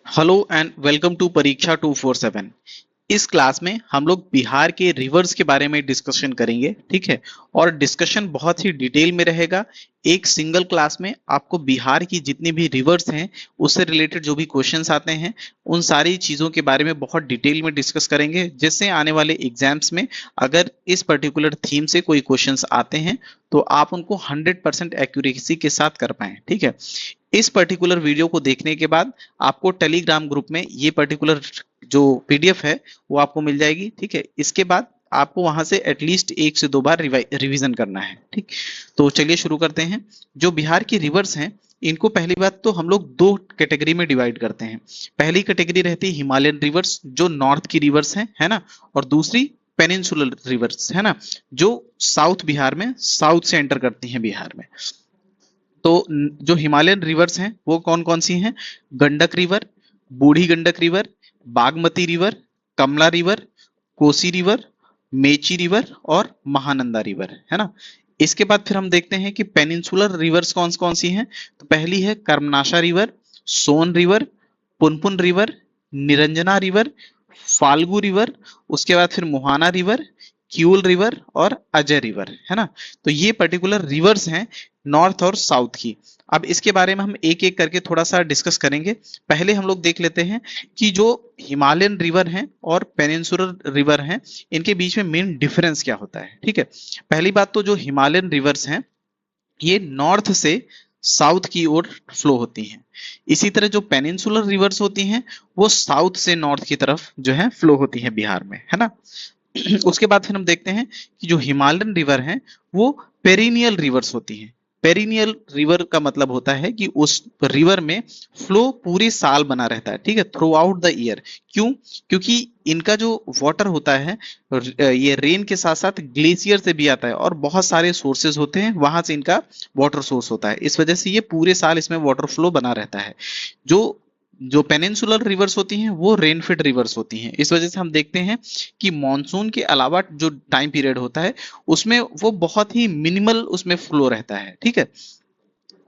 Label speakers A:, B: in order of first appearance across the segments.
A: Hello and welcome to परीक्षा 247। इस class में हम लोग बिहार के रिवर्स के बारे में डिस्कशन करेंगे, ठीक है। और डिस्कशन बहुत ही डिटेल में रहेगा। एक सिंगल क्लास में आपको बिहार की जितनी भी रिवर्स हैं उससे रिलेटेड जो भी क्वेश्चंस आते हैं उन सारी चीज़ों के बारे में बहुत डिटेल में डिस्कस करेंगे, जिससे आने वाले एग्जाम्स में अगर इस पर्टिकुलर थीम से कोई क्वेश्चंस आते हैं तो आप उनको 100% एक्यूरेसी के साथ कर पाएं, ठीक है। इस पर्टिकुलर वीडियो को देखने के बाद आपको टेलीग्राम ग्रुप में ये पर्टिकुलर जो पीडीएफ है वो आपको मिल जाएगी, ठीक है। इसके बाद आपको वहां से एटलीस्ट 1 से 2 बार रिवीजन करना है, ठीक। तो चलिए शुरू करते हैं। जो बिहार की रिवर्स हैं इनको पहली बात तो हम लोग 2 कैटेगरी में डिवाइड करते हैं। पहली कैटेगरी रहती है हिमालयन रिवर्स जो नॉर्थ की रिवर्स है ना। और दूसरी पेनिनसुलर रिवर्स है ना, जो साउथ बिहार में साउथ से एंटर करती हैं बिहार में। तो जो हिमालयन रिवर्स हैं वो कौन कौन सी हैं? Gandak river, Burhi Gandak river, Bagmati river, Kamla river, Kosi river, Mechi river और महानंदा रिवर, है ना। इसके बाद फिर हम देखते हैं कि पेनिनसुलर रिवर्स कौन कौन सी हैं। तो पहली है Karmanasa river, Son river, Punpun river, Niranjana river, Falgu river, उसके बाद फिर मुहाना रिवर, क्यूल रिवर और अजय रिवर, है ना। तो ये पर्टिकुलर रिवर्स हैं नॉर्थ और साउथ की। अब इसके बारे में हम एक एक करके थोड़ा सा डिस्कस करेंगे। पहले हम लोग देख लेते हैं कि जो हिमालयन रिवर हैं और पेनिनसुलर रिवर हैं इनके बीच में मेन डिफरेंस क्या होता है, ठीक है। पहली बात तो जो हिमालयन रिवर्स हैं ये नॉर्थ से साउथ की ओर फ्लो होती हैं। इसी तरह जो पेनिनसुलर रिवर्स होती हैं वो साउथ से नॉर्थ की तरफ जो है फ्लो होती हैं बिहार में, है ना। उसके बाद फिर हम देखते हैं कि जो हिमालयन रिवर हैं वो पेरिनियल रिवर्स होती हैं। पेरिनियल रिवर का मतलब होता है कि उस रिवर में फ्लो पूरे साल बना रहता है, ठीक है, थ्रू आउट द ईयर। क्यों? क्योंकि इनका जो वाटर होता है ये रेन के साथ साथ ग्लेशियर से भी आता है और बहुत सारे सोर्सेज होते हैं वहां से इनका वाटर सोर्स होता है। इस वजह से ये पूरे साल इसमें वाटर फ्लो बना रहता है। जो जो पेनिनसुलर रिवर्स होती हैं वो रेनफेड रिवर्स होती हैं। इस वजह से हम देखते हैं कि मॉनसून के अलावा जो टाइम पीरियड होता है उसमें वो बहुत ही मिनिमल उसमें फ्लो रहता है, ठीक है।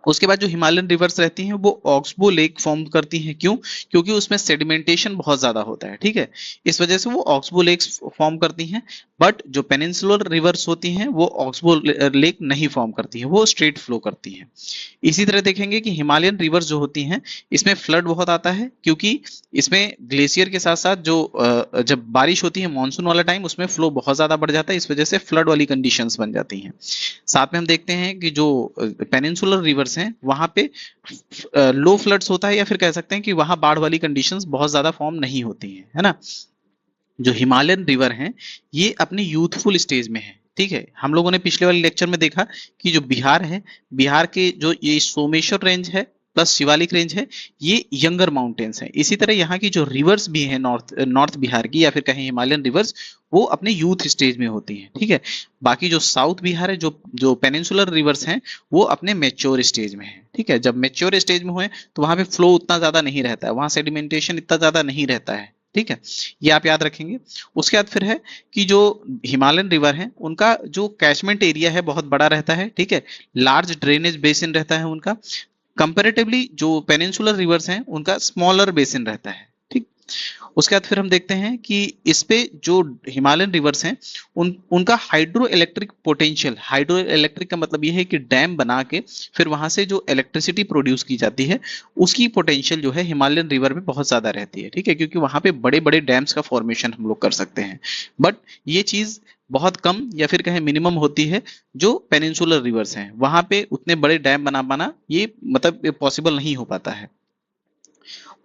A: उसके बाद जो हिमालयन रिवर्स रहती हैं वो ऑक्सबो लेक फॉर्म करती हैं। क्यों? क्योंकि उसमें सेडिमेंटेशन बहुत ज्यादा होता है, ठीक है। इस वजह से वो ऑक्सबो लेक्स फॉर्म करती हैं। बट जो पेनिनसुलर रिवर्स होती हैं वो ऑक्सबो लेक नहीं फॉर्म करती है, वो स्ट्रेट फ्लो करती हैं। इसी तरह देखेंगे कि हिमालयन रिवर्स जो होती हैं इसमें फ्लड बहुत आता है, क्योंकि इसमें ग्लेशियर के साथ साथ जो जब बारिश होती है मानसून वाला टाइम उसमें फ्लो बहुत ज्यादा बढ़ जाता है। इस वजह से फ्लड वाली कंडीशंस बन जाती हैं। साथ में हम देखते हैं कि जो पेनिनसुलर रिवर्स हैं वहां पे लो फ्लड्स होता है, या फिर कह सकते हैं कि वहां बाढ़ वाली कंडीशंस बहुत ज्यादा फॉर्म नहीं होती हैं, है ना। जो हिमालयन रिवर हैं ये अपने यूथफुल स्टेज में है, ठीक है। हम लोगों ने पिछले वाले लेक्चर में देखा कि जो बिहार है, बिहार के जो ये सोमेश्वर रेंज है प्लस शिवालिक रेंज है, ये यंगर माउंटेन्स हैं। इसी तरह यहाँ की जो रिवर्स भी हैं नॉर्थ नॉर्थ बिहार की या फिर कहें हिमालयन रिवर्स, वो अपने यूथ स्टेज में होती हैं, ठीक है। बाकी जो साउथ बिहार है, जो जो पेनिनसुलर रिवर्स हैं वो अपने मेच्योर स्टेज में है, ठीक है। जब मेच्योर स्टेज में हुए तो वहां पे फ्लो उतना ज्यादा नहीं रहता है, वहां सेडिमेंटेशन इतना ज्यादा नहीं रहता है, ठीक है। ये आप याद रखेंगे। उसके बाद फिर है कि जो हिमालयन रिवर है उनका जो कैचमेंट एरिया है बहुत बड़ा रहता है, ठीक है। लार्ज ड्रेनेज बेसिन रहता है उनका। कंपैरेटिवली जो पेनिनसुलर रिवर्स हैं उनका स्मॉलर बेसिन रहता है, ठीक। उसके बाद फिर हम देखते हैं कि इस पे जो हिमालयन रिवर्स हैं उनका hydro electric potential, hydro electric का मतलब ये है कि डैम बना के फिर वहां से जो इलेक्ट्रिसिटी प्रोड्यूस की जाती है उसकी पोटेंशियल जो है हिमालयन रिवर में बहुत ज्यादा रहती है, ठीक है। क्योंकि वहां पे बड़े बड़े डैम्स का फॉर्मेशन हम लोग कर सकते हैं। बट ये चीज बहुत कम या फिर कहें मिनिमम होती है। जो पेनिनसुलर रिवर्स हैं वहां पे उतने बड़े डैम बना पाना ये मतलब पॉसिबल नहीं हो पाता है।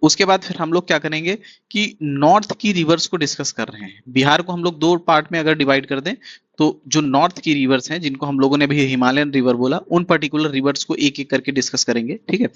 A: उसके बाद फिर हम लोग क्या करेंगे कि नॉर्थ की रिवर्स को डिस्कस कर रहे हैं। बिहार को हम लोग 2 पार्ट में अगर डिवाइड कर दें तो जो नॉर्थ की रिवर्स हैं जिनको हम लोगों ने भी हिमालयन रिवर बोला, उन पर्टिकुलर रिवर्स को एक एक करके डिस्कस करेंगे, ठीक है।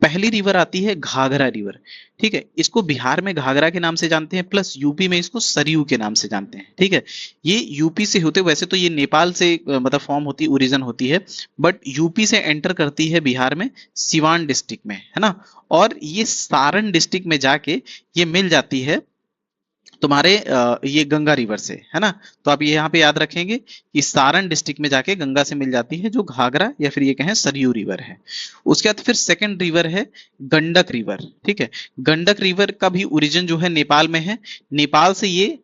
A: पहली रिवर आती है घाघरा रिवर, ठीक है। इसको बिहार में घाघरा के नाम से जानते हैं, प्लस यूपी में इसको सरयू के नाम से जानते हैं, ठीक है। ये यूपी से होते, वैसे तो ये नेपाल से मतलब फॉर्म होती, ओरिजिन होती है, बट यूपी से एंटर करती है बिहार में सिवान डिस्ट्रिक्ट में, है ना। और ये सारण डिस्ट्रिक्ट में जाके ये मिल जाती है तुम्हारे ये गंगा रिवर से, है ना। तो आप ये यहाँ पे याद रखेंगे कि सारण डिस्ट्रिक्ट में जाके गंगा से मिल जाती है, जो घाघरा या फिर ये कहें सरयू रिवर है। उसके बाद फिर सेकंड रिवर है गंडक रिवर, ठीक है। गंडक रिवर का भी ओरिजिन जो है नेपाल में है। नेपाल से ये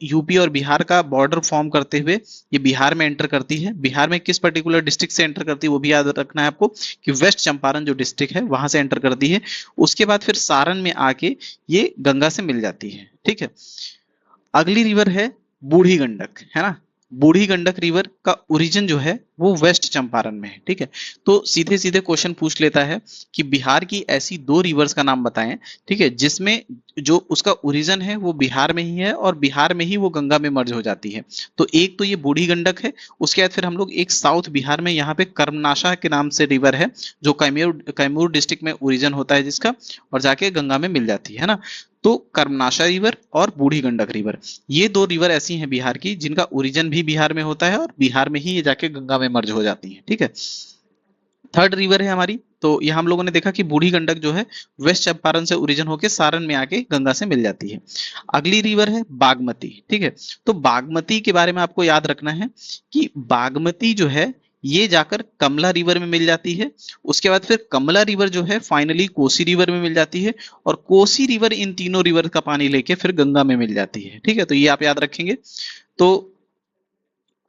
A: यूपी और बिहार का बॉर्डर फॉर्म करते हुए ये बिहार में एंटर करती है। बिहार में किस पर्टिकुलर डिस्ट्रिक्ट से एंटर करती है वो भी याद रखना है आपको, कि वेस्ट चंपारण जो डिस्ट्रिक्ट है वहां से एंटर करती है। उसके बाद फिर सारण में आके ये गंगा से मिल जाती है, ठीक है। अगली रिवर है बूढ़ी गंडक, है ना। बूढ़ी गंडक रिवर का ओरिजिन जो है वो वेस्ट चंपारण में है, ठीक है। तो सीधे सीधे क्वेश्चन पूछ लेता है कि बिहार की ऐसी दो रिवर्स का नाम बताएं, ठीक है, जिसमें जो उसका ओरिजिन है वो बिहार में ही है और बिहार में ही वो गंगा में मर्ज हो जाती है। तो एक तो ये बूढ़ी गंडक है। उसके बाद फिर हम लोग एक साउथ बिहार में यहाँ पे कर्मनाशा के नाम से रिवर है, जो कैमूर डिस्ट्रिक्ट में ओरिजिन होता है जिसका, और जाके गंगा में मिल जाती है ना। तो कर्मनाशा रिवर और बूढ़ी गंडक रिवर, ये दो रिवर ऐसी हैं बिहार की जिनका ओरिजिन भी बिहार में होता है और बिहार में ही ये जाके गंगा में मर्ज हो जाती है, ठीक है। थर्ड रिवर है हमारी, तो यह हम लोगों ने देखा कि बूढ़ी गंडक जो है वेस्ट चंपारण से ओरिजिन होकर सारण में आके गंगा से मिल जाती है। अगली रिवर है बागमती, ठीक है। तो बागमती के बारे में आपको याद रखना है कि बागमती जो है ये जाकर कमला रिवर में मिल जाती है। उसके बाद फिर कमला रिवर जो है फाइनली कोसी रिवर में मिल जाती है, और कोसी रिवर इन तीनों रिवर का पानी लेके फिर गंगा में मिल जाती है, ठीक है। तो ये आप याद रखेंगे। तो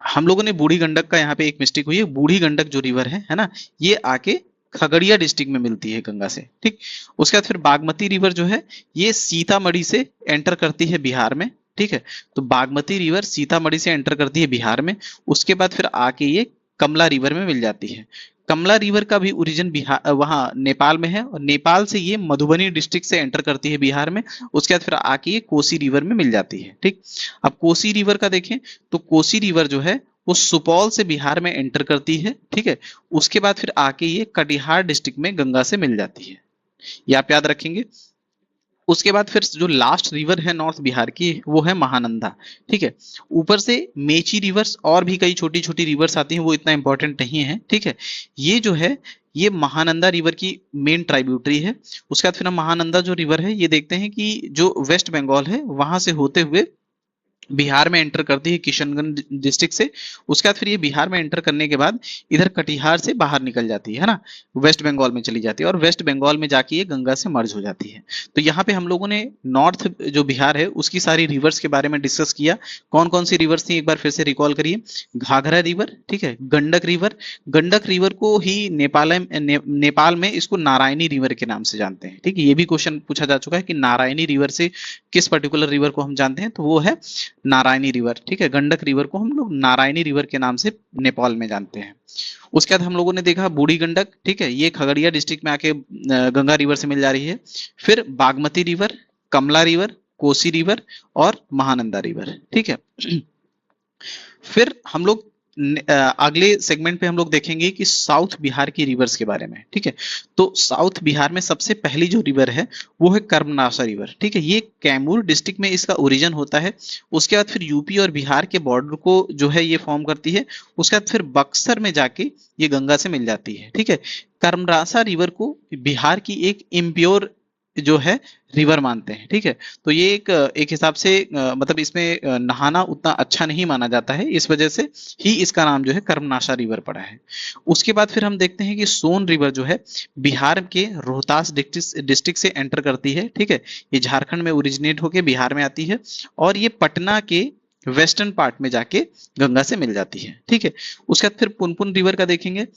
A: हम लोगों ने बूढ़ी गंडक का यहाँ पे एक मिस्टेक हुई है। बूढ़ी गंडक जो रिवर है ना, ये आके खगड़िया डिस्ट्रिक्ट में मिलती है गंगा से, ठीक। उसके बाद फिर बागमती रिवर जो है ये सीतामढ़ी से एंटर करती है बिहार में, ठीक है। तो बागमती रिवर सीतामढ़ी से एंटर करती है बिहार में। उसके बाद फिर आके ये कमला रिवर में मिल जाती है। कमला रिवर का भी ओरिजिन बिहार वहां नेपाल में है, और नेपाल से ये मधुबनी डिस्ट्रिक्ट से एंटर करती है बिहार में। उसके बाद फिर आके ये कोसी रिवर में मिल जाती है, ठीक। अब कोसी रिवर का देखें तो कोसी रिवर जो है वो सुपौल से बिहार में एंटर करती है, ठीक है। उसके बाद फिर आके ये कटिहार डिस्ट्रिक्ट में गंगा से मिल जाती है, ये आप याद रखेंगे। उसके बाद फिर जो लास्ट रिवर है नॉर्थ बिहार की वो है महानंदा, ठीक है। ऊपर से मेची रिवर्स और भी कई छोटी छोटी रिवर्स आती हैं, वो इतना इंपॉर्टेंट नहीं है, ठीक है। ये जो है ये महानंदा रिवर की मेन ट्राइब्यूटरी है। उसके बाद फिर हम महानंदा जो रिवर है ये देखते हैं कि जो वेस्ट बंगाल है वहां से होते हुए बिहार में एंटर करती है किशनगंज डिस्ट्रिक्ट से। उसके बाद फिर ये बिहार में एंटर करने के बाद इधर कटिहार से बाहर निकल जाती है ना, वेस्ट बंगाल में चली जाती है, और वेस्ट बंगाल में जाके ये गंगा से मर्ज हो जाती है। तो यहाँ पे हम लोगों ने नॉर्थ जो बिहार है उसकी सारी रिवर्स के बारे में डिस्कस किया। कौन कौन सी रिवर्स थी एक बार फिर से रिकॉल करिए। घाघरा रिवर, ठीक है। गंडक रिवर, गंडक रिवर को ही नेपाल में इसको नारायणी रिवर के नाम से जानते हैं, ठीक है। ये भी क्वेश्चन पूछा जा चुका है कि नारायणी रिवर से किस पर्टिकुलर रिवर को हम जानते हैं, तो वो है नारायणी रिवर, ठीक है। गंडक रिवर को हम लोग नारायणी रिवर के नाम से नेपाल में जानते हैं। उसके बाद हम लोगों ने देखा बूढ़ी गंडक, ठीक है, ये खगड़िया डिस्ट्रिक्ट में आके गंगा रिवर से मिल जा रही है। फिर Bagmati river, Kamla river, Kosi river और महानंदा रिवर, ठीक है। फिर हम लोग अगले सेगमेंट पे हम लोग देखेंगे कि साउथ बिहार की रिवर्स के बारे में, ठीक है। तो साउथ बिहार में सबसे पहली जो रिवर है वो है कर्मनाशा रिवर, ठीक है। ये कैमूर डिस्ट्रिक्ट में इसका ओरिजिन होता है। उसके बाद फिर यूपी और बिहार के बॉर्डर को जो है ये फॉर्म करती है। उसके बाद फिर बक्सर में जाके ये गंगा से मिल जाती है, ठीक है। कर्मनाशा रिवर को बिहार की एक इम्प्योर जो है रिवर मानते हैं, ठीक है। तो ये एक हिसाब से मतलब इसमें नहाना उतना अच्छा नहीं माना जाता है, इस वजह से ही इसका नाम जो है कर्मनाशा रिवर पड़ा है। उसके बाद फिर हम देखते हैं कि सोन रिवर जो है बिहार के रोहतास डिस्ट्रिक्ट से एंटर करती है, ठीक है। ये झारखंड में ओरिजिनेट होके बिहार में आती है, और ये पटना के वेस्टर्न पार्ट में जाके गंगा से मिल जाती है, ठीक है। उसके बाद फिर पुनपुन रिवर का देखेंगे।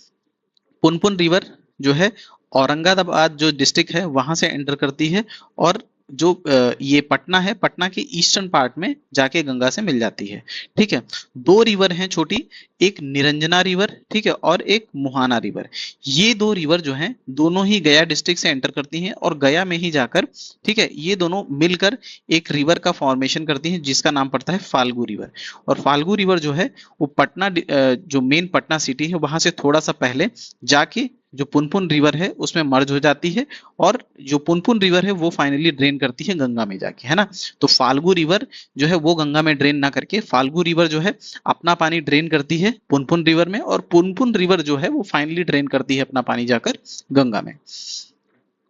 A: पुनपुन रिवर जो है औरंगाबाद जो डिस्ट्रिक्ट है वहां से एंटर करती है, और जो ये पटना है, पटना के ईस्टर्न पार्ट में जाके गंगा से मिल जाती है, ठीक है। दो रिवर हैं छोटी, एक निरंजना रिवर, ठीक है, और एक मुहाना रिवर। ये दो रिवर जो हैं दोनों ही गया डिस्ट्रिक्ट से एंटर करती हैं, और गया में ही जाकर, ठीक है, ये दोनों मिलकर एक रिवर का फॉर्मेशन करती हैं जिसका नाम पड़ता है फाल्गु रिवर। और फाल्गु रिवर जो है वो पटना जो मेन पटना सिटी है वहां से थोड़ा सा पहले जाके जो पुनपुन रिवर है उसमें मर्ज हो जाती है, और जो पुनपुन रिवर है वो फाइनली ड्रेन करती है गंगा में जाके, है ना। तो फाल्गु रिवर जो है वो गंगा में ड्रेन ना करके फाल्गु रिवर जो है अपना पानी ड्रेन करती है पुनपुन रिवर में, और पुनपुन रिवर जो है वो फाइनली ड्रेन करती है अपना पानी जाकर गंगा में।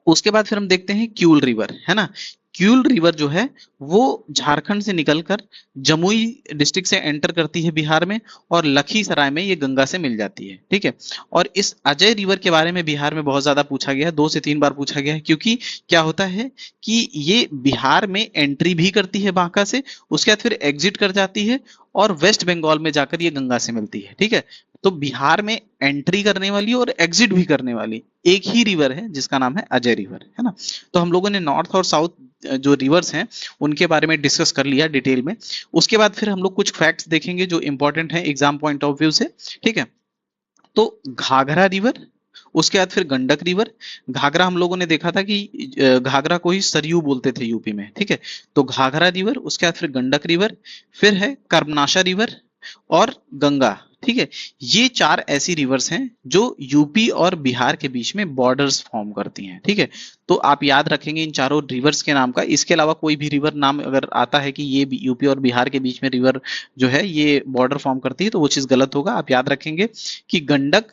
A: उसके बाद फिर हम देखते हैं क्यूल रिवर, है ना। क्यूल रिवर जो है वो झारखंड से निकलकर जमुई डिस्ट्रिक्ट से एंटर करती है बिहार में, और लखीसराय में ये गंगा से मिल जाती है। ठीक है, और इस अजय रिवर के बारे में बिहार में बहुत ज्यादा पूछा गया है, 2 से 3 बार पूछा गया है, क्योंकि क्या होता है कि ये बिहार में एंट्री भी करती है बांका से, उसके बाद फिर एग्जिट कर जाती है और वेस्ट बंगाल में जाकर ये गंगा से मिलती है। ठीक है, तो बिहार में एंट्री करने वाली और एग्जिट भी करने वाली एक ही रिवर है जिसका नाम है अजय रिवर, है ना। तो हम लोगों ने नॉर्थ और साउथ जो रिवर्स हैं उनके बारे में डिस्कस कर लिया डिटेल में। उसके बाद फिर हम लोग कुछ फैक्ट्स देखेंगे जो इंपॉर्टेंट है एग्जाम पॉइंट ऑफ व्यू से। ठीक है, तो घाघरा रिवर, उसके बाद फिर गंडक रिवर। घाघरा हम लोगों ने देखा था कि घाघरा को ही सरयू बोलते थे यूपी में। ठीक है, तो घाघरा रिवर, उसके बाद फिर गंडक रिवर, फिर है कर्मनाशा रिवर और गंगा। ठीक है, ये 4 ऐसी रिवर्स हैं जो यूपी और बिहार के बीच में बॉर्डर्स फॉर्म करती हैं। ठीक है, तो आप याद रखेंगे इन चारों रिवर्स के नाम का। इसके अलावा कोई भी रिवर नाम अगर आता है कि ये यूपी और बिहार के बीच में रिवर जो है ये बॉर्डर फॉर्म करती है, तो वो चीज गलत होगा। आप याद रखेंगे कि गंडक,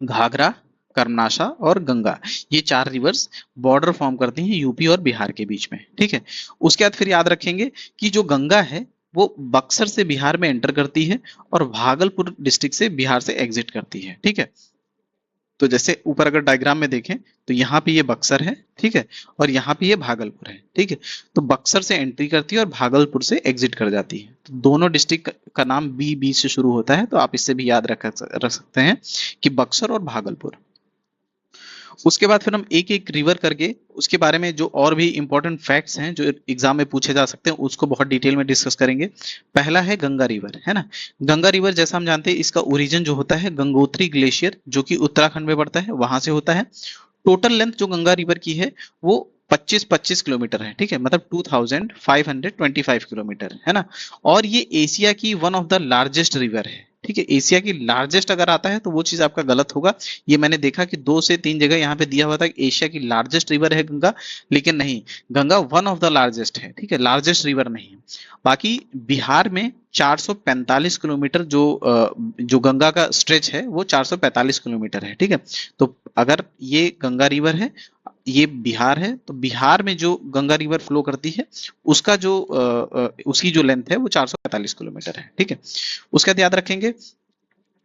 A: घाघरा, कर्मनाशा और गंगा, ये 4 रिवर्स बॉर्डर फॉर्म करती हैं यूपी और बिहार के बीच में। ठीक है, उसके बाद फिर याद रखेंगे कि जो गंगा है वो बक्सर से बिहार में एंटर करती है और भागलपुर डिस्ट्रिक्ट से बिहार से एग्जिट करती है। ठीक है, तो जैसे ऊपर अगर डायग्राम में देखें तो यहाँ पे ये बक्सर है, ठीक है, और यहाँ पे ये भागलपुर है। ठीक है, तो बक्सर से एंट्री करती है और भागलपुर से एग्जिट कर जाती है। तो दोनों डिस्ट्रिक्ट का नाम बी से शुरू होता है, तो आप इससे भी याद रख सकते हैं कि बक्सर और भागलपुर। उसके बाद फिर हम एक एक रिवर करके उसके बारे में जो और भी इंपॉर्टेंट फैक्ट्स हैं जो एग्जाम में पूछे जा सकते हैं उसको बहुत डिटेल में डिस्कस करेंगे। पहला है गंगा रिवर, है ना। गंगा रिवर जैसा हम जानते हैं इसका ओरिजिन जो होता है गंगोत्री ग्लेशियर जो कि उत्तराखंड में पड़ता है वहां से होता है। टोटल लेंथ जो गंगा रिवर की है वो 25 किलोमीटर है। ठीक है, मतलब 2525 किलोमीटर, है ना। और ये एशिया की one of the largest river है। ठीक है, एशिया की लार्जेस्ट अगर आता है तो वो चीज आपका गलत होगा। ये मैंने देखा कि 2 से 3 जगह यहाँ पे दिया हुआ था कि एशिया की लार्जेस्ट रिवर है गंगा, लेकिन नहीं, Ganga one of the largest है। ठीक है, लार्जेस्ट रिवर नहीं है। बाकी बिहार में 445 किलोमीटर जो गंगा का स्ट्रेच है वो 445 किलोमीटर है। ठीक है, तो अगर ये गंगा रिवर है, ये बिहार है, तो बिहार में जो गंगा रिवर फ्लो करती है उसका जो उसकी जो लेंथ है वो 445 किलोमीटर है। ठीक है, उसके बाद याद रखेंगे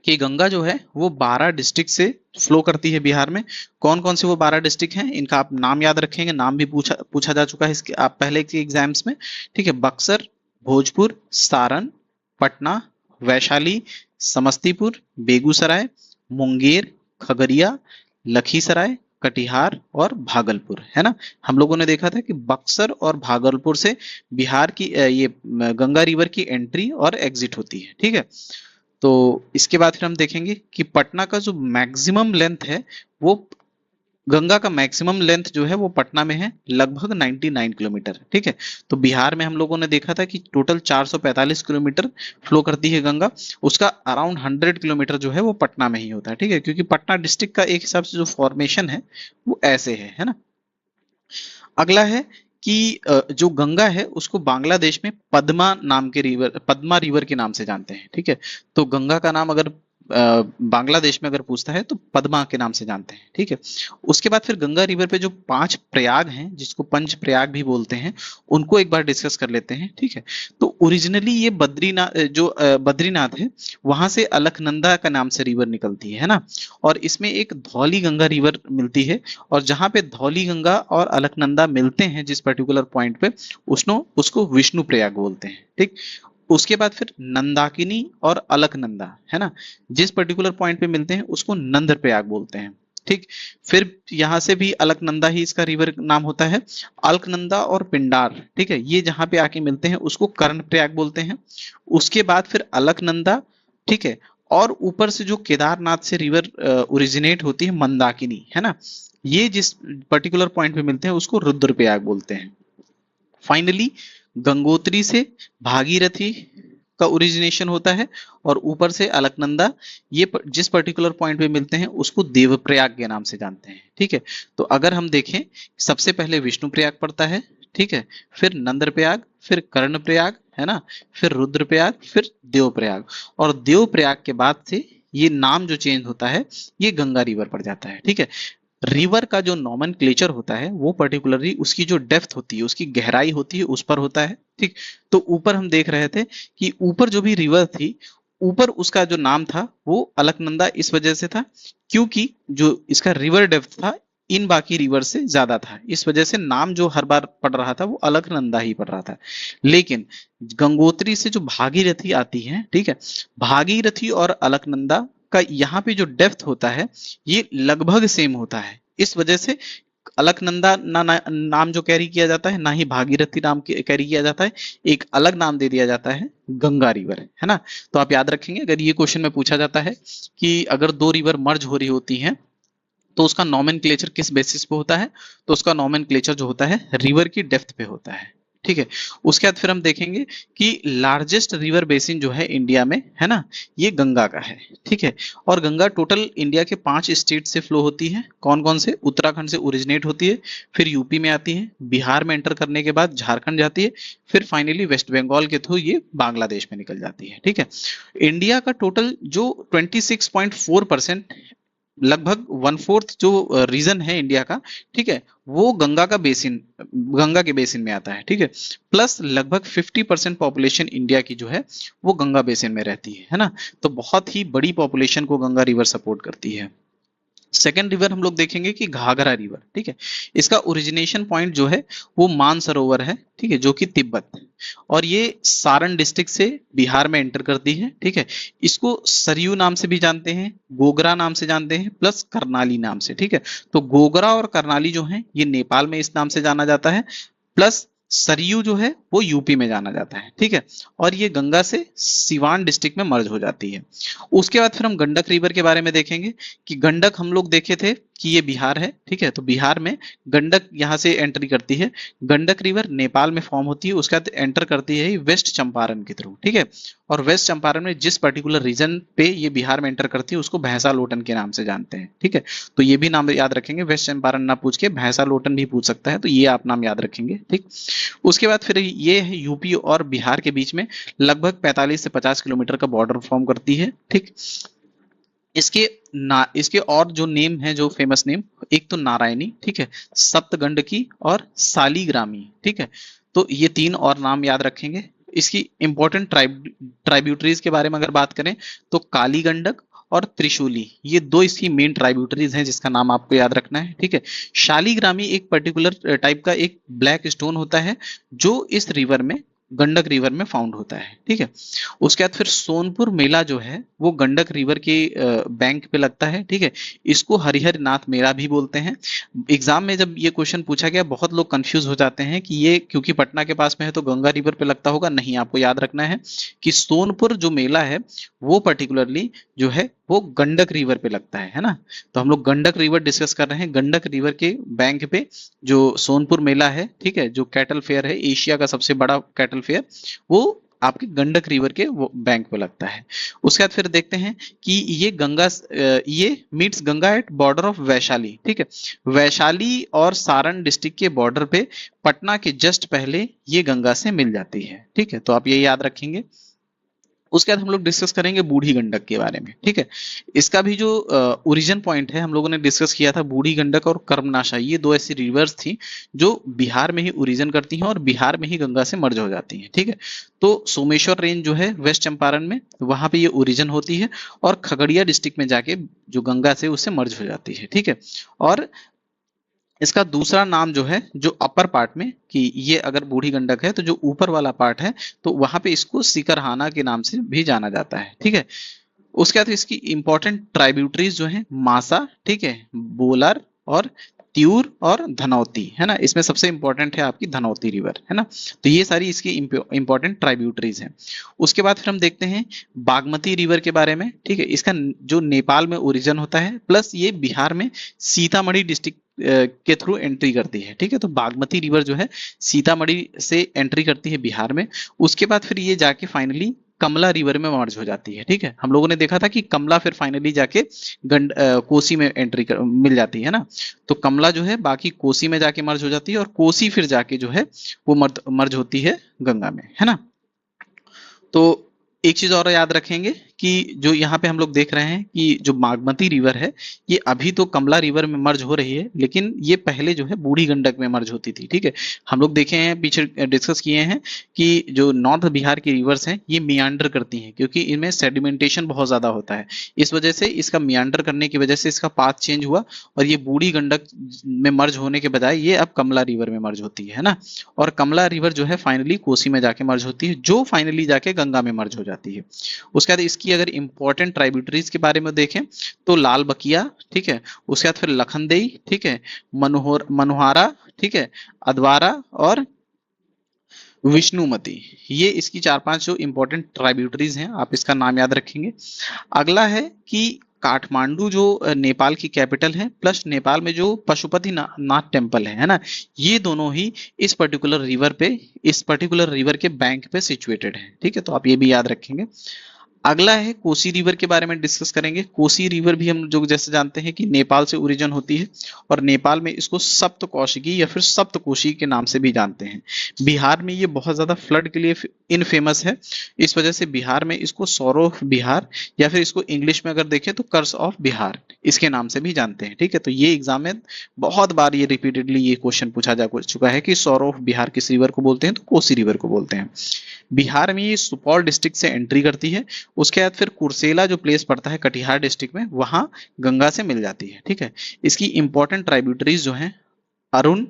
A: कि गंगा जो है वो 12 डिस्ट्रिक्ट से फ्लो करती है बिहार में। कौन कौन से वो 12 डिस्ट्रिक्ट हैं इनका आप नाम याद रखेंगे, नाम भी पूछा जा चुका है इसके आप पहले के एग्जाम्स में। ठीक है, बक्सर, भोजपुर, सारण, पटना, वैशाली, समस्तीपुर, बेगूसराय, मुंगेर, खगड़िया, लखीसराय, कटिहार और भागलपुर, है ना। हम लोगों ने देखा था कि बक्सर और भागलपुर से बिहार की ये गंगा रिवर की एंट्री और एग्जिट होती है। ठीक है, तो इसके बाद फिर हम देखेंगे कि पटना का जो मैक्सिमम लेंथ है वो गंगा का मैक्सिमम लेंथ जो है वो पटना में है लगभग 99 किलोमीटर। ठीक है, तो बिहार में हम लोगों ने देखा था कि टोटल 445 किलोमीटर फ्लो करती है गंगा, उसका अराउंड 100 किलोमीटर जो है वो पटना में ही होता है। ठीक है, क्योंकि पटना डिस्ट्रिक्ट का एक हिसाब से जो फॉर्मेशन है वो ऐसे है ना। अगला है कि जो गंगा है उसको बांग्लादेश में पद्मा रिवर के नाम से जानते हैं। ठीक है, तो गंगा का नाम अगर बांग्लादेश में अगर पूछता है तो पद्मा के नाम से जानते हैं। ठीक है, उसके बाद फिर गंगा रिवर पे जो 5 प्रयाग हैं जिसको पंच प्रयाग भी बोलते हैं उनको एक बार डिस्कस कर लेते हैं। ठीक है, तो ओरिजिनली ये बद्रीनाथ है वहां से अलकनंदा का नाम से रिवर निकलती है ना। और इसमें एक धौली गंगा रिवर मिलती है, और जहां पे धौली गंगा और अलकनंदा मिलते हैं जिस पर्टिकुलर पॉइंट पे उसको विष्णु प्रयाग बोलते हैं। ठीक, उसके बाद फिर नंदाकिनी और अलकनंदा, है ना, जिस पर्टिकुलर पॉइंट पे मिलते हैं उसको नंद प्रयाग बोलते हैं। ठीक, फिर यहां से भी अलकनंदा ही इसका रिवर नाम होता है। अलकनंदा और पिंडार, ठीक है, ये जहां पे आके मिलते हैं उसको कर्ण प्रयाग बोलते हैं। उसके बाद फिर अलकनंदा, ठीक है, और ऊपर से जो केदारनाथ से रिवर ओरिजिनेट होती है मंदाकिनी, है ना, ये जिस पर्टिकुलर पॉइंट पे मिलते हैं उसको रुद्रप्रयाग बोलते हैं। फाइनली गंगोत्री से भागीरथी का ओरिजिनेशन होता है, और ऊपर से अलकनंदा, ये जिस पर्टिकुलर पॉइंट पे मिलते हैं उसको देवप्रयाग के नाम से जानते हैं। ठीक है, तो अगर हम देखें सबसे पहले विष्णु प्रयाग पड़ता है, ठीक है, फिर नंद्रप्रयाग, फिर कर्णप्रयाग, है ना, फिर रुद्रप्रयाग, फिर देवप्रयाग, और देवप्रयाग के बाद से ये नाम जो चेंज होता है ये गंगा रिवर पड़ जाता है। ठीक है, रिवर का जो नॉमेनक्लेचर होता है वो पर्टिकुलरली उसकी जो डेप्थ होती है, उसकी गहराई होती है, उस पर होता है। ठीक, तो ऊपर हम देख रहे थे कि ऊपर जो भी रिवर थी, ऊपर उसका जो नाम था वो अलकनंदा इस वजह से था क्योंकि जो इसका रिवर डेप्थ था इन बाकी रिवर से ज्यादा था, इस वजह से नाम जो हर बार पढ़ रहा था वो अलकनंदा ही पढ़ रहा था। लेकिन गंगोत्री से जो भागीरथी आती है, ठीक है, भागीरथी और अलकनंदा का यहाँ पे जो डेप्थ होता है ये लगभग सेम होता है, इस वजह से अलकनंदा नाम जो कैरी किया जाता है, ना ही भागीरथी नाम कैरी किया जाता है, एक अलग नाम दे दिया जाता है, गंगा रिवर, है ना। तो आप याद रखेंगे अगर ये क्वेश्चन में पूछा जाता है कि अगर दो रिवर मर्ज हो रही होती हैं तो उसका नॉमेनक्लेचर किस बेसिस पे होता है, तो उसका नॉमेनक्लेचर जो होता है रिवर की डेप्थ पे होता है। ठीक है, उसके बाद फिर हम देखेंगे कि लार्जेस्ट रिवर बेसिन जो है इंडिया में, है ना, ये गंगा का है। ठीक है, और गंगा टोटल इंडिया के 5 स्टेट से फ्लो होती है। कौन कौन से? उत्तराखंड से ओरिजिनेट होती है, फिर यूपी में आती है, बिहार में एंटर करने के बाद झारखंड जाती है, फिर फाइनली वेस्ट बंगाल के थ्रू ये बांग्लादेश में निकल जाती है। ठीक है, इंडिया का टोटल जो 26.4%, लगभग 1/4 जो रीजन है इंडिया का, ठीक है, वो गंगा का बेसिन, गंगा के बेसिन में आता है। ठीक है, प्लस लगभग 50% पॉपुलेशन इंडिया की जो है वो गंगा बेसिन में रहती है ना। तो बहुत ही बड़ी पॉपुलेशन को गंगा रिवर सपोर्ट करती है। सेकेंड रिवर हम लोग देखेंगे कि घाघरा रिवर। ठीक है, इसका ओरिजिनेशन पॉइंट जो है वो मानसरोवर है, ठीक है, जो कि तिब्बत, और ये सारण डिस्ट्रिक्ट से बिहार में एंटर करती है। ठीक है, इसको सरयू नाम से भी जानते हैं, गोगरा नाम से जानते हैं, प्लस करनाली नाम से। ठीक है, तो गोगरा और करनाली जो है ये नेपाल में इस नाम से जाना जाता है, प्लस सरयू जो है वो यूपी में जाना जाता है। ठीक है, और ये गंगा से सिवान डिस्ट्रिक्ट में मर्ज हो जाती है। उसके बाद फिर हम गंडक रिवर के बारे में देखेंगे कि गंडक हम लोग देखे थे कि ये बिहार है। ठीक है, तो बिहार में गंडक यहाँ से एंट्री करती है, गंडक रिवर नेपाल में फॉर्म होती है, उसके बाद एंटर करती है वेस्ट चंपारण के थ्रू। ठीक है, और वेस्ट चंपारण में जिस पर्टिकुलर रीजन पे ये बिहार में एंटर करती है उसको भैंसा लोटन के नाम से जानते हैं। ठीक है, तो ये भी नाम याद रखेंगे, वेस्ट चंपारण ना पूछ के भैंसा लोटन भी पूछ सकता है, तो ये आप नाम याद रखेंगे। ठीक, उसके बाद फिर ये है यूपी और बिहार के बीच में लगभग 45 से 50 किलोमीटर का बॉर्डर फॉर्म करती है। ठीक, इसके और जो नेम है, जो फेमस नेम, एक तो नारायणी, ठीक है, सप्तगंडकी और सालीग्रामी। ठीक है, तो ये 3 और नाम याद रखेंगे। इसकी इंपॉर्टेंट ट्राइब्यूटरीज के बारे में अगर बात करें तो काली गंडक और त्रिशूली, ये 2 इसकी मेन ट्राइब्यूटरीज हैं जिसका नाम आपको याद रखना है। ठीक है, शालीग्रामी एक पर्टिकुलर टाइप का एक ब्लैक स्टोन होता है जो इस रिवर में, गंडक रिवर में फाउंड होता है। ठीक है, उसके बाद फिर सोनपुर मेला जो है वो गंडक रिवर के बैंक पे लगता है। ठीक है, इसको हरिहर नाथ मेला भी बोलते हैं। एग्जाम में जब ये क्वेश्चन पूछा गया बहुत लोग कंफ्यूज हो जाते हैं कि ये क्योंकि पटना के पास में है तो गंगा रिवर पे लगता होगा। नहीं, आपको याद रखना है कि सोनपुर जो मेला है वो पर्टिकुलरली जो है वो गंडक रिवर पे लगता है ना। तो हम लोग गंडक रिवर डिस्कस कर रहे हैं, गंडक रिवर के बैंक पे जो सोनपुर मेला है, ठीक है, जो कैटल फेयर है, एशिया का सबसे बड़ा कैटल फेयर, वो आपके गंडक रिवर के वो बैंक पे लगता है। उसके बाद फिर देखते हैं कि ये meets Ganga at border of Vaishali. ठीक है, वैशाली और सारण डिस्ट्रिक्ट के बॉर्डर पे पटना के जस्ट पहले ये गंगा से मिल जाती है। ठीक है, तो आप ये याद रखेंगे। उसके बाद हम लोग डिस्कस करेंगे बूढ़ी गंडक के बारे में। ठीक है, इसका भी जो ओरिजिन पॉइंट है हम लोगों ने डिस्कस किया था, बूढ़ी गंडक और कर्मनाशा, ये 2 ऐसी रिवर्स थी जो बिहार में ही ओरिजिन करती हैं और बिहार में ही गंगा से मर्ज हो जाती हैं। ठीक है, तो सोमेश्वर रेंज जो है वेस्ट चंपारण में, वहां पे ये ओरिजिन होती है और खगड़िया डिस्ट्रिक्ट में जाके जो गंगा से उससे मर्ज हो जाती है। ठीक है, और इसका दूसरा नाम जो है, जो अपर पार्ट में, कि ये अगर बूढ़ी गंडक है तो जो ऊपर वाला पार्ट है तो वहां पे इसको सिकरहाना के नाम से भी जाना जाता है। ठीक है, उसके बाद इसकी इंपॉर्टेंट ट्राइब्यूटरीज जो है मासा, ठीक है, बोलर और त्यूर और धनौती, है ना। इसमें सबसे इंपॉर्टेंट है आपकी धनौती रिवर, है ना। तो ये सारी इसकी इंपॉर्टेंट ट्राइब्यूटरीज हैं। उसके बाद फिर हम देखते हैं बागमती रिवर के बारे में। ठीक है, इसका जो नेपाल में ओरिजिन होता है, प्लस ये बिहार में सीतामढ़ी डिस्ट्रिक्ट के थ्रू एंट्री करती है। ठीक है, तो बागमती रिवर जो है सीतामढ़ी से एंट्री करती है बिहार में। उसके बाद फिर ये जाके फाइनली कमला रिवर में मर्ज हो जाती है। ठीक है, हम लोगों ने देखा था कि कमला फिर फाइनली जाके कोसी में मिल जाती है ना। तो कमला जो है बाकी कोसी में जाके मर्ज हो जाती है और कोसी फिर जाके जो है वो मर्ज होती है गंगा में, है ना। तो एक चीज और याद रखेंगे कि जो यहाँ पे हम लोग देख रहे हैं कि जो बागमती रिवर है ये अभी तो कमला रिवर में मर्ज हो रही है, लेकिन ये पहले जो है बूढ़ी गंडक में मर्ज होती थी। ठीक है, हम लोग देखे हैं, पीछे डिस्कस किए हैं कि जो नॉर्थ बिहार की रिवर्स हैं ये मियांडर करती हैं, क्योंकि इनमें सेडिमेंटेशन बहुत ज्यादा होता है। इस वजह से इसका मियांडर करने की वजह से इसका पाथ चेंज हुआ और ये बूढ़ी गंडक में मर्ज होने के बजाय ये अब कमला रिवर में मर्ज होती है ना। और कमला रिवर जो है फाइनली कोसी में जाके मर्ज होती है, जो फाइनली जाके गंगा में मर्ज हो जाती है। उसके बाद इसकी अगर इंपॉर्टेंट ट्राइब्यूटरीज के बारे में देखें तो लाल बकिया, ठीक है, उसके बाद फिर लखनदेई, ठीक है, मनोहारा, ठीक है, अधवारा और विष्णुमती, ये इसकी 4-5 जो इंपॉर्टेंट ट्राइब्यूटरीज हैं, आप इसका नाम याद रखेंगे। अगला है कि काठमांडू जो नेपाल की कैपिटल है, प्लस नेपाल में जो पशुपति नाथ टेम्पल है ना, ये दोनों ही इस पर्टिकुलर रिवर पे, इस पर्टिकुलर रिवर के बैंक पे सिचुएटेड है। ठीक है, तो आप ये भी याद रखेंगे। अगला है कोसी रिवर के बारे में डिस्कस करेंगे। कोसी रिवर भी हम जो जैसे जानते हैं कि नेपाल से ओरिजिन होती है और नेपाल में इसको सप्तकोशिकी या फिर सप्तकोशी के नाम से भी जानते हैं। बिहार में ये बहुत ज्यादा फ्लड के लिए इनफेमस है, इस वजह से बिहार में इसको सौर ऑफ बिहार या फिर इसको इंग्लिश में अगर देखें तो कर्स ऑफ बिहार इसके नाम से भी जानते हैं। ठीक है, तो ये एग्जाम में बहुत बार ये रिपीटेडली ये क्वेश्चन पूछा जा चुका है कि सौर ऑफ बिहार किस रिवर को बोलते हैं, तो कोसी रिवर को बोलते हैं। बिहार में ये सुपौल डिस्ट्रिक्ट से एंट्री करती है, उसके बाद फिर कुर्सेला जो प्लेस पड़ता है कटिहार डिस्ट्रिक्ट में, वहां गंगा से मिल जाती है। ठीक है, इसकी इंपॉर्टेंट ट्राइब्यूटरीज जो हैं अरुण,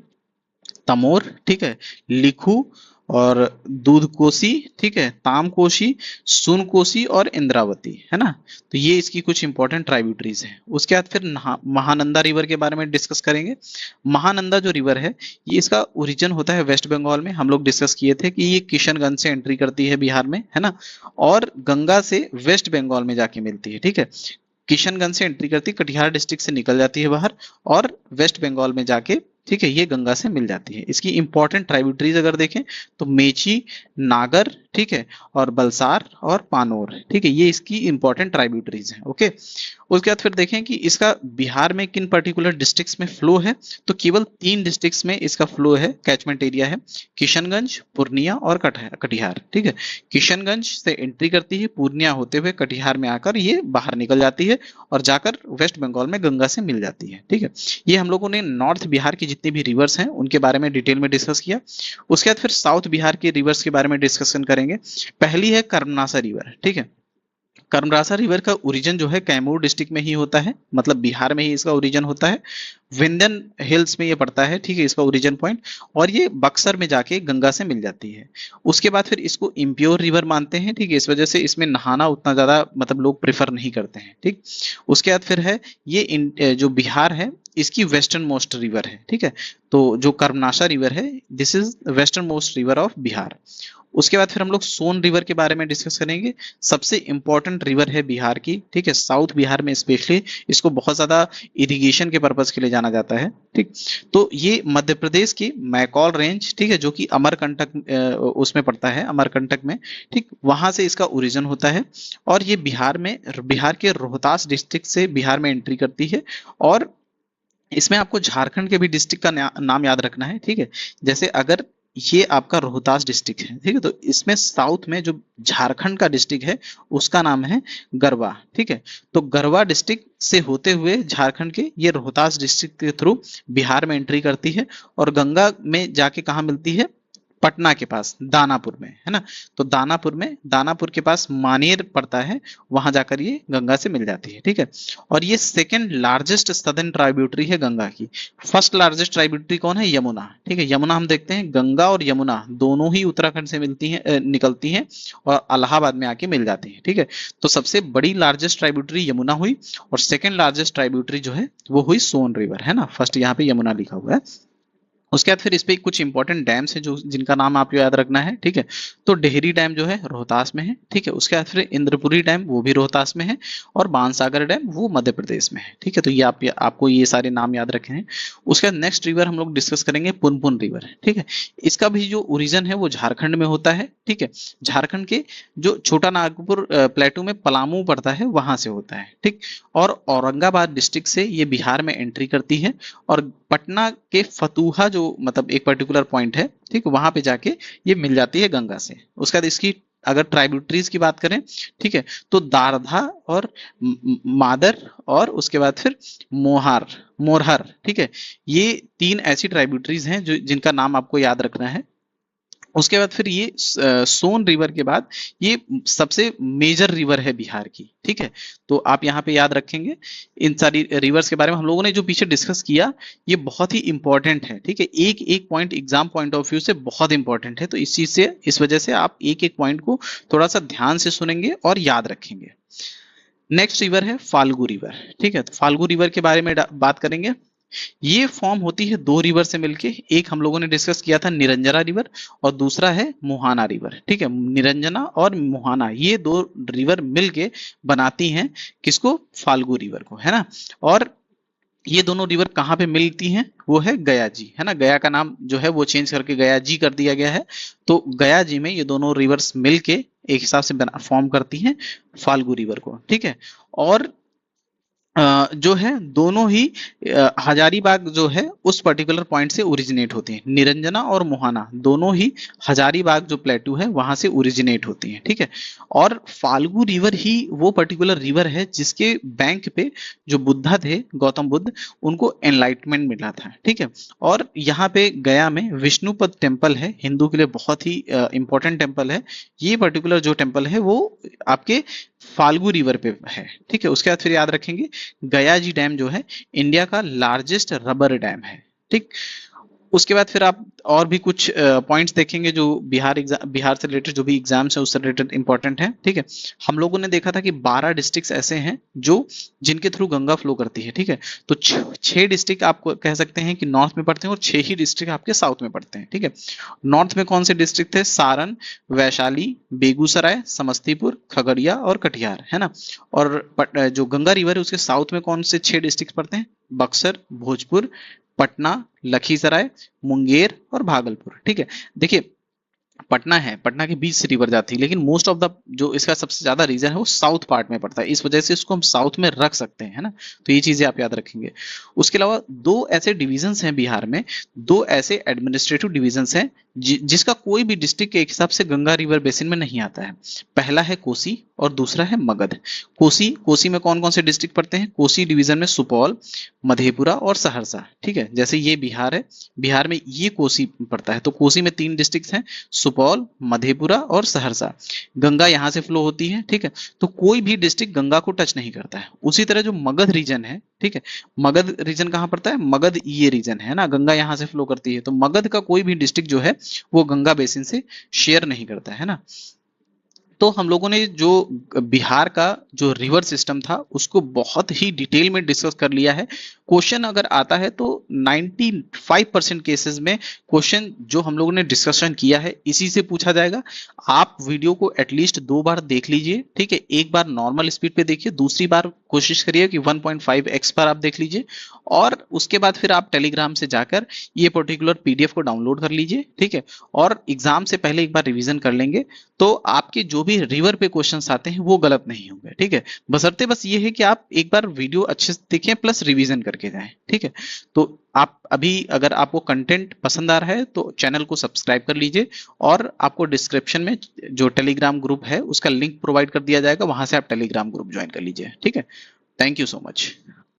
A: तमोर, ठीक है, लिखू और दूध कोसी, ठीक है, ताम कोसी, सुन कोसी और इंद्रावती, है ना। तो ये इसकी कुछ इंपॉर्टेंट ट्राइब्यूटरीज हैं। उसके बाद फिर महानंदा रिवर के बारे में डिस्कस करेंगे। महानंदा जो रिवर है ये इसका ओरिजिन होता है वेस्ट बंगाल में, हम लोग डिस्कस किए थे कि ये किशनगंज से एंट्री करती है बिहार में, है ना, और गंगा से वेस्ट बंगाल में जाके मिलती है। ठीक है, किशनगंज से एंट्री करती है, कटिहार डिस्ट्रिक्ट से निकल जाती है बाहर और वेस्ट बंगाल में जाके, ठीक है, ये गंगा से मिल जाती है। इसकी इंपॉर्टेंट ट्राइब्यूटरीज अगर देखें तो मेची, नागर, ठीक है, और बलसार और पानोर, ठीक है, ये इसकी इंपॉर्टेंट ट्राइब्यूटरीज हैं। ओके, उसके बाद फिर देखें कि इसका बिहार में किन पर्टिकुलर डिस्ट्रिक्ट्स में फ्लो है, तो केवल 3 डिस्ट्रिक्ट्स में इसका फ्लो है, कैचमेंट एरिया है, किशनगंज, पूर्णिया और कटिहार। ठीक है, किशनगंज से एंट्री करती है, पूर्णिया होते हुए कटिहार में आकर ये बाहर निकल जाती है और जाकर वेस्ट बंगाल में गंगा से मिल जाती है। ठीक है, ये हम लोगों ने नॉर्थ बिहार की जितनी भी रिवर्स हैं उनके बारे में डिटेल में डिस्कस किया। उसके बाद फिर साउथ बिहार की रिवर्स के बारे में डिस्कशन करेंगे। पहली है कर्मनासा रिवर। ठीक है, कर्मनासा रिवर का ओरिजिन जो है कैमूर डिस्ट्रिक्ट में ही होता है, मतलब बिहार में ही इसका ओरिजिन होता है, विंध्यन हिल्स में ये पड़ता है। ठीक है, इसका ओरिजिन पॉइंट, और ये बक्सर में जाके गंगा से मिल जाती है। उसके बाद फिर इसको इम्प्योर रिवर मानते हैं। ठीक है, इस वजह से इसमें नहाना उतना ज्यादा मतलब लोग प्रेफर नहीं करते हैं। ठीक, उसके बाद फिर है ये जो बिहार है इसकी वेस्टर्न मोस्ट रिवर है। ठीक है, तो जो कर्मनासा रिवर है this is western most river of Bihar. उसके बाद फिर हम लोग सोन रिवर के बारे में डिस्कस करेंगे। सबसे इंपॉर्टेंट रिवर है बिहार की। ठीक है, साउथ बिहार में स्पेशली इसको बहुत ज्यादा इरिगेशन के पर्पज के लिए जाना जाता है। ठीक, तो ये मध्य प्रदेश की मैकॉल रेंज, ठीक है, जो कि अमरकंटक उसमें पड़ता है, अमरकंटक में, ठीक, वहां से इसका ओरिजिन होता है और ये बिहार के रोहतास डिस्ट्रिक्ट से बिहार में एंट्री करती है। और इसमें आपको झारखंड के भी डिस्ट्रिक्ट का नाम याद रखना है। ठीक है, जैसे अगर ये आपका रोहतास डिस्ट्रिक्ट है, ठीक है, तो इसमें साउथ में जो झारखंड का डिस्ट्रिक्ट है उसका नाम है गरवा। ठीक है, तो गरवा डिस्ट्रिक्ट से होते हुए झारखंड के ये रोहतास डिस्ट्रिक्ट के थ्रू बिहार में एंट्री करती है और गंगा में जाके कहाँ मिलती है, पटना के पास दानापुर में, है ना। तो दानापुर के पास मानेर पड़ता है, वहां जाकर ये गंगा से मिल जाती है। ठीक है, और ये सेकंड लार्जेस्ट सदर्न ट्राइब्यूटरी है गंगा की। फर्स्ट लार्जेस्ट ट्राइब्यूटरी कौन है, यमुना। ठीक है, यमुना हम देखते हैं, गंगा और यमुना दोनों ही उत्तराखंड से निकलती हैं और इलाहाबाद में आके मिल जाती है। ठीक है, तो सबसे बड़ी लार्जेस्ट ट्राइब्यूटरी यमुना हुई और सेकेंड लार्जेस्ट ट्राइब्यूटरी जो है वो हुई सोन रिवर, है ना। फर्स्ट यहाँ पे यमुना लिखा हुआ है। उसके बाद फिर इस पे कुछ इंपॉर्टेंट डैम्स है जो जिनका नाम आपको याद रखना है। ठीक है, तो डेहरी डैम जो है रोहतास में है। ठीक है, उसके बाद फिर इंद्रपुरी डैम वो भी रोहतास में है और बाणसागर डैम वो मध्य प्रदेश में है। ठीक है, तो ये आपको ये सारे नाम याद रखे हैं। उसके बाद नेक्स्ट रिवर हम लोग डिस्कस करेंगे पुनपुन रिवर। ठीक है, इसका भी जो ओरिजिन है वो झारखंड में होता है। ठीक है, झारखंड के जो छोटा नागपुर प्लेटू में पलामू पड़ता है वहां से होता है। ठीक, और औरंगाबाद डिस्ट्रिक्ट से ये बिहार में एंट्री करती है और पटना के फतुहा जो मतलब एक पर्टिकुलर पॉइंट है, ठीक, वहां पे जाके ये मिल जाती है गंगा से। उसके बाद इसकी अगर ट्राइब्यूटरीज की बात करें, ठीक है, तो दारधा और मादर और उसके बाद फिर मोहार मोरहर, ठीक है, ये 3 ऐसी ट्राइब्यूटरीज हैं जो जिनका नाम आपको याद रखना है। उसके बाद फिर ये सोन रिवर के बाद ये सबसे मेजर रिवर है बिहार की, ठीक है। तो आप यहाँ पे याद रखेंगे इन सारी रिवर्स के बारे में हम लोगों ने जो पीछे डिस्कस किया, ये बहुत ही इंपॉर्टेंट है, ठीक है। एक एक point exam point of view से बहुत इंपॉर्टेंट है, तो इस चीज से इस वजह से आप एक एक पॉइंट को थोड़ा सा ध्यान से सुनेंगे और याद रखेंगे। नेक्स्ट रिवर है फाल्गु रिवर, ठीक है। तो फाल्गु रिवर के बारे में बात करेंगे। ये फॉर्म होती है 2 रिवर से मिलके, एक हम लोगों ने डिस्कस किया था निरंजना रिवर और दूसरा है मुहाना रिवर, ठीक है। निरंजना और मुहाना ये 2 रिवर मिलके बनाती हैं किसको, फाल्गु रिवर को, है ना। और ये दोनों रिवर कहाँ पे मिलती हैं, वो है गया जी, है ना। गया का नाम जो है वो चेंज करके गया जी कर दिया गया है। तो गया जी में ये दोनों रिवर्स मिलके एक हिसाब से फॉर्म करती हैं फाल्गु रिवर को, ठीक है। और जो है दोनों ही हजारीबाग जो है उस पर्टिकुलर पॉइंट से ओरिजिनेट होती हैं। निरंजना और मोहाना दोनों ही हजारीबाग जो प्लेटू है वहां से ओरिजिनेट होती हैं, ठीक है। और फाल्गु रिवर ही वो पर्टिकुलर रिवर है जिसके बैंक पे जो बुद्धा थे, गौतम बुद्ध, उनको एनलाइटमेंट मिला था, ठीक है। और यहाँ पे गया में विष्णुपद टेम्पल है, हिंदू के लिए बहुत ही इंपॉर्टेंट टेम्पल है। ये पर्टिकुलर जो टेम्पल है वो आपके फाल्गु रिवर पे है, ठीक है। उसके बाद फिर याद रखेंगे गया जी डैम जो है इंडिया का लार्जेस्ट रबर डैम है, ठीक। उसके बाद फिर आप और भी कुछ पॉइंट्स देखेंगे जो बिहार से रिलेटेड जो भी एग्जाम्स है उससे रिलेटेड इंपॉर्टेंट है, ठीक है। हम लोगों ने देखा था कि 12 डिस्ट्रिक्ट्स ऐसे हैं जो जिनके थ्रू गंगा फ्लो करती है, ठीक है। तो 6 डिस्ट्रिक्ट आप कह सकते हैं कि नॉर्थ में पड़ते हैं और 6 ही डिस्ट्रिक्ट आपके साउथ में पड़ते हैं, ठीक है। नॉर्थ में कौन से डिस्ट्रिक्ट थे, सारण, वैशाली, बेगूसराय, समस्तीपुर, खगड़िया और कटिहार, है ना। और जो गंगा रिवर है उसके साउथ में कौन से 6 डिस्ट्रिक्ट पड़ते हैं, बक्सर, भोजपुर, पटना, लखीसराय, मुंगेर और भागलपुर, ठीक है। देखिए पटना है, पटना के बीच से रिवर जाती है, लेकिन मोस्ट ऑफ द जो इसका सबसे ज्यादा रीजन है वो साउथ पार्ट में पड़ता है, इस वजह से इसको हम साउथ में रख सकते हैं, है ना। तो ये चीजें आप याद रखेंगे। उसके अलावा 2 ऐसे डिविजन्स हैं बिहार में, 2 ऐसे एडमिनिस्ट्रेटिव डिविजन्स हैं जिसका कोई भी डिस्ट्रिक्ट के हिसाब से गंगा रिवर बेसिन में नहीं आता है। पहला है कोसी और दूसरा है मगध। कोसी में कौन कौन से डिस्ट्रिक्ट पड़ते हैं, कोसी डिवीजन में सुपौल, मधेपुरा और सहरसा, ठीक है। जैसे ये बिहार है, बिहार में ये कोसी पड़ता है, तो कोसी में 3 डिस्ट्रिक्ट हैं, सुपौल, मधेपुरा और सहरसा। गंगा यहां से फ्लो होती है, ठीक है। तो कोई भी डिस्ट्रिक्ट गंगा को टच नहीं करता है। उसी तरह जो मगध रीजन है, ठीक है, मगध रीजन कहां पड़ता है, मगध ये रीजन है ना, गंगा यहां से फ्लो करती है, तो मगध का कोई भी डिस्ट्रिक्ट जो है वो गंगा बेसिन से शेयर नहीं करता है ना। तो हम लोगों ने जो बिहार का जो रिवर सिस्टम था उसको बहुत ही डिटेल में डिस्कस कर लिया है। क्वेश्चन अगर आता है तो 95% केसेस में क्वेश्चन जो हम लोगों ने डिस्कशन किया है इसी से पूछा जाएगा। आप वीडियो को एटलीस्ट 2 बार देख लीजिए, ठीक है। एक बार नॉर्मल स्पीड पे देखिए, दूसरी बार कोशिश करिए कि 1.5x पर आप देख लीजिए, और उसके बाद फिर आप टेलीग्राम से जाकर ये पर्टिकुलर पीडीएफ को डाउनलोड कर लीजिए, ठीक है। और एग्जाम से पहले एक बार रिवीजन कर लेंगे तो आपके जो भी रिवर पे क्वेश्चंस आते हैं वो गलत नहीं होंगे, ठीक है। बशर्ते बस ये है कि आप एक बार वीडियो अच्छे से देखें प्लस रिवीजन करके जाएं, ठीक है। तो आप अभी अगर आपको कंटेंट पसंद आ रहा है तो चैनल को सब्सक्राइब कर लीजिए, और आपको डिस्क्रिप्शन में जो टेलीग्राम ग्रुप है उसका लिंक प्रोवाइड कर दिया जाएगा, वहां से आप टेलीग्राम ग्रुप ज्वाइन कर लीजिए, ठीक है। Thank you so much.